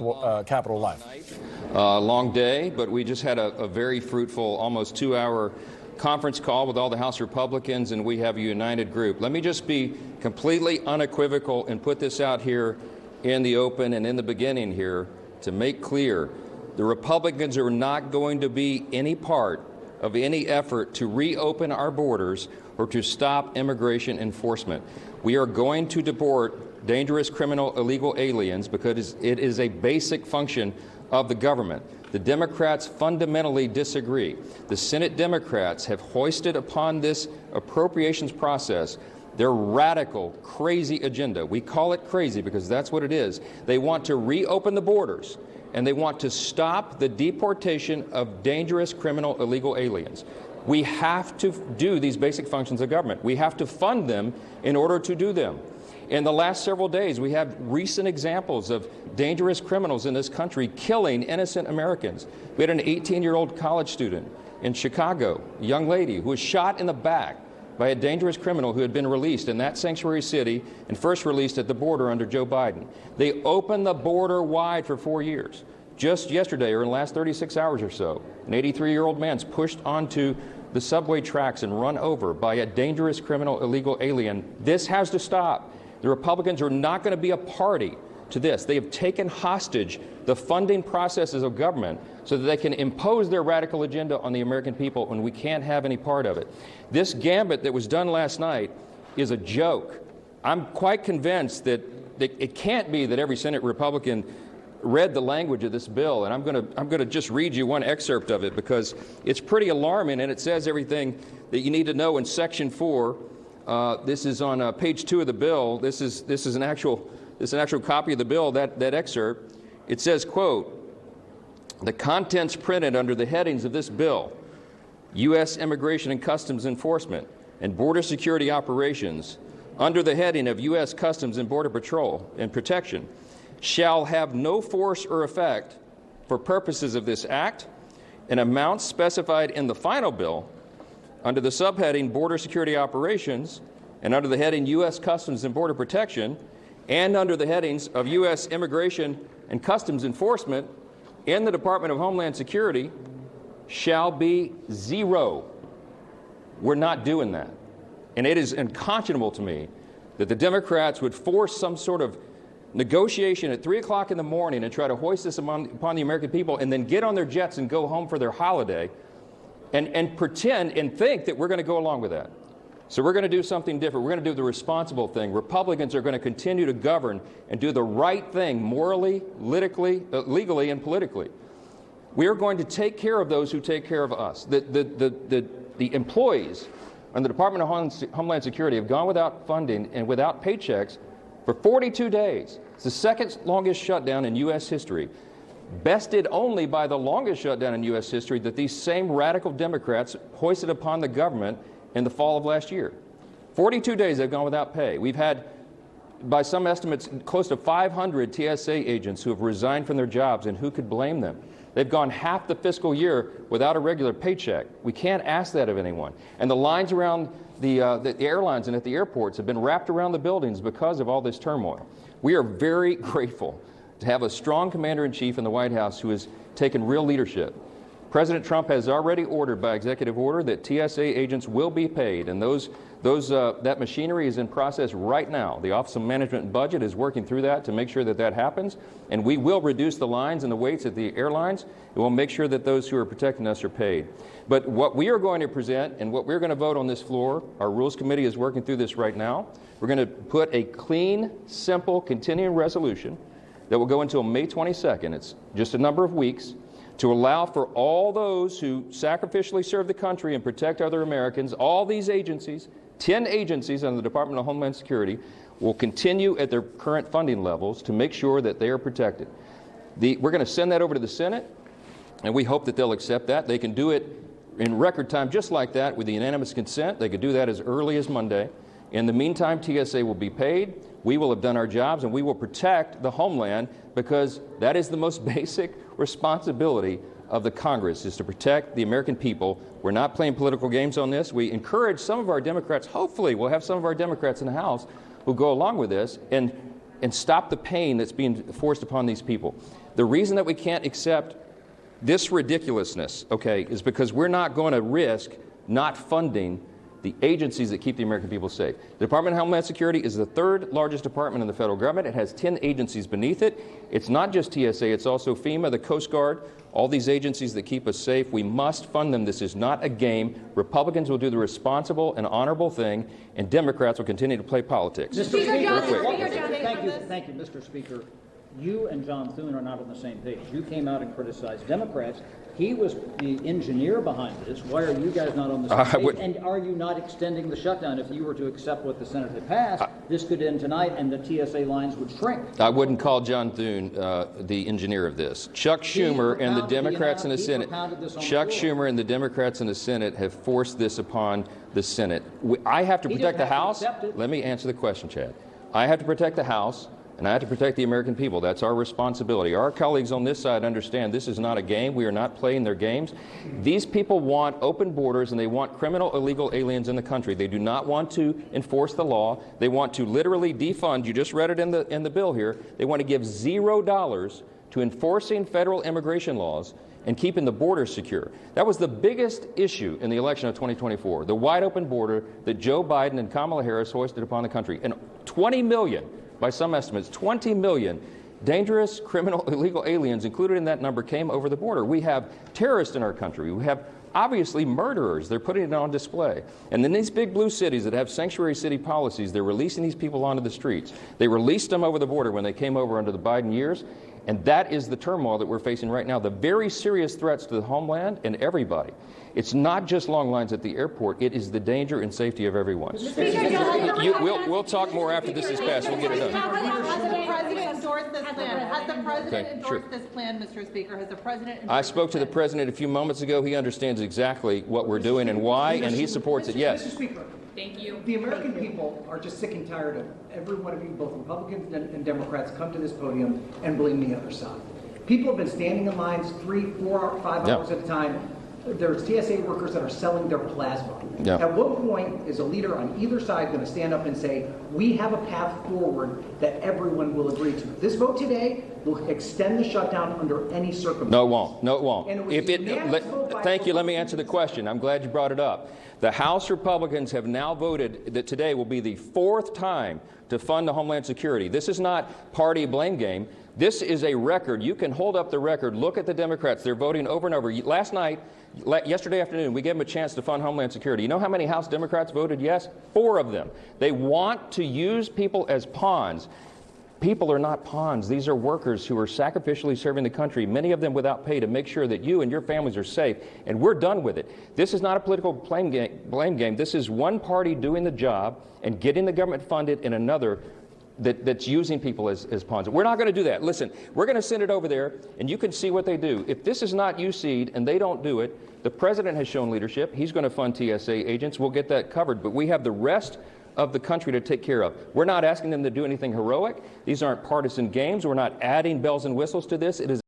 Capitol Live. Long day, but we just had a very fruitful, almost 2-hour conference call with all the House Republicans, and we have a united group. Let me just be completely unequivocal and put this out here in the open and in the beginning here to make clear. The Republicans are not going to be any part of any effort to reopen our borders or to stop immigration enforcement. We are going to deport dangerous criminal illegal aliens because it is a basic function of the government. The Democrats fundamentally disagree. The Senate Democrats have hoisted upon this appropriations process their radical, crazy agenda. We call it crazy because that's what it is. They want to reopen the borders, and they want to stop the deportation of dangerous criminal illegal aliens. We have to do these basic functions of government. We have to fund them in order to do them. In the last several days, we have recent examples of dangerous criminals in this country killing innocent Americans. We had an 18-year-old college student in Chicago, a young lady who was shot in the back by a dangerous criminal who had been released in that sanctuary city and first released at the border under Joe Biden. They opened the border wide for 4 years. Just yesterday, or in the last 36 hours or so, an 83-year-old man's pushed onto the subway tracks and run over by a dangerous criminal illegal alien. This has to stop. The Republicans are not going to be a party to this. They have taken hostage the funding processes of government so that they can impose their radical agenda on the American people, and we can't have any part of it. This gambit that was done last night is a joke. I'm quite convinced that it can't be that every Senate Republican read the language of this bill, and I'm going to just read you one excerpt of it because it's pretty alarming, and it says everything that you need to know in Section 4. This is on page 2 of the bill. This is an actual copy of the bill. That excerpt. It says, quote, "The contents printed under the headings of this bill, U.S. Immigration and Customs Enforcement and Border Security Operations, under the heading of U.S. Customs and Border Patrol and Protection, shall have no force or effect for purposes of this Act, and amounts specified in the final bill under the subheading Border Security Operations and under the heading U.S. Customs and Border Protection and under the headings of U.S. Immigration and Customs Enforcement in the Department of Homeland Security shall be zero." We're not doing that. And it is unconscionable to me that the Democrats would force some sort of negotiation at 3 o'clock in the morning and try to hoist this upon the American people and then get on their jets and go home for their holiday and pretend and think that we're going to go along with that. So we're going to do something different. We're going to do the responsible thing. Republicans are going to continue to govern and do the right thing morally, legally, and politically. We are going to take care of those who take care of us. The employees in the Department of Homeland Security have gone without funding and without paychecks for 42 days. It's the second longest shutdown in U.S. history, bested only by the longest shutdown in U.S. history that these same radical Democrats hoisted upon the government in the fall of last year. 42 days they've gone without pay. We've had, by some estimates, close to 500 TSA agents who have resigned from their jobs, and who could blame them? They've gone half the fiscal year without a regular paycheck. We can't ask that of anyone. And the lines around the airlines and at the airports have been wrapped around the buildings because of all this turmoil. We are very grateful to have a strong commander-in-chief in the White House who has taken real leadership. President Trump has already ordered by executive order that TSA agents will be paid, and that machinery is in process right now. The Office of Management and Budget is working through that to make sure that that happens, and we will reduce the lines and the waits at the airlines, and we'll make sure that those who are protecting us are paid. But what we are going to present and what we're going to vote on this floor, our Rules Committee is working through this right now. We're going to put a clean, simple, continuing resolution that will go until May 22nd. It's just a number of weeks, to allow for all those who sacrificially serve the country and protect other Americans. All these agencies, 10 agencies under the Department of Homeland Security, will continue at their current funding levels to make sure that they are protected. We're going to send that over to the Senate, and we hope that they'll accept that. They can do it in record time just like that with the unanimous consent. They could do that as early as Monday. In the meantime, TSA will be paid. We will have done our jobs, and we will protect the homeland, because that is the most basic responsibility of the Congress, is to protect the American people. We're not playing political games on this. We encourage some of our Democrats, hopefully we'll have some of our Democrats in the House who go along with this and stop the pain that's being forced upon these people. The reason that we can't accept this ridiculousness, okay, is because we're not going to risk not funding the agencies that keep the American people safe. The Department of Homeland Security is the third largest department in the federal government. It has 10 agencies beneath it. It's not just TSA, it's also FEMA, the Coast Guard, all these agencies that keep us safe. We must fund them. This is not a game. Republicans will do the responsible and honorable thing, and Democrats will continue to play politics. Mr. Speaker, Thank you, Mr. Speaker. You and John Thune are not on the same page. You came out and criticized Democrats. He was the engineer behind this. Why are you guys not on the same page? And are you not extending the shutdown? If you were to accept what the Senate had passed, this could end tonight and the TSA lines would shrink. I wouldn't call John Thune the engineer of this. Chuck Schumer and the Democrats in the Senate. Chuck Schumer and the Democrats in the Senate have forced this upon the Senate. I have to protect the House. Let me answer the question, Chad. I have to protect the House, and I have to protect the American people. That's our responsibility. Our colleagues on this side understand this is not a game. We are not playing their games. These people want open borders, and they want criminal, illegal aliens in the country. They do not want to enforce the law. They want to literally defund. You just read it in the bill here. They want to give $0 to enforcing federal immigration laws and keeping the border secure. That was the biggest issue in the election of 2024, the wide open border that Joe Biden and Kamala Harris hoisted upon the country. And 20 million, by some estimates, 20 million dangerous, criminal, illegal aliens included in that number came over the border. We have terrorists in our country. We have obviously murderers. They're putting it on display. And then these big blue cities that have sanctuary city policies, they're releasing these people onto the streets. They released them over the border when they came over under the Biden years. And that is the turmoil that we're facing right now, the very serious threats to the homeland and everybody. It's not just long lines at the airport. It is the danger and safety of everyone. We'll talk more after this is passed. We'll get it done. Has the President endorsed this plan? Has the President endorsed this plan, Mr. Speaker? Has the President I spoke to the President a few moments ago. He understands exactly what we're doing and why, and he supports it. Yes. Mr. Speaker. Thank you. The American people are just sick and tired of every one of you, both Republicans and Democrats, come to this podium and blame the other side. People have been standing in lines 3, 4, 5 hours at a time. There's TSA workers that are selling their plasma. At what point is a leader on either side going to stand up and say, we have a path forward that everyone will agree to? This vote today will extend the shutdown under any circumstance. No, it won't. No, it won't. Thank you. Let me answer the question. I'm glad you brought it up. The House Republicans have now voted that today will be the 4th time to fund the Homeland Security. This is not party blame game. This is a record. You can hold up the record. Look at the Democrats. They're voting over and over. Yesterday afternoon, we gave them a chance to fund Homeland Security. You know how many House Democrats voted yes? 4 of them. They want to use people as pawns. People are not pawns. These are workers who are sacrificially serving the country, many of them without pay, to make sure that you and your families are safe. And we're done with it. This is not a political blame game. This is one party doing the job and getting the government funded and another that's using people as pawns. We're not going to do that. Listen, we're going to send it over there, and you can see what they do. If this is not USEED and they don't do it, the President has shown leadership. He's going to fund TSA agents. We'll get that covered. But we have the rest of the country to take care of. We're not asking them to do anything heroic. These aren't partisan games. We're not adding bells and whistles to this. It is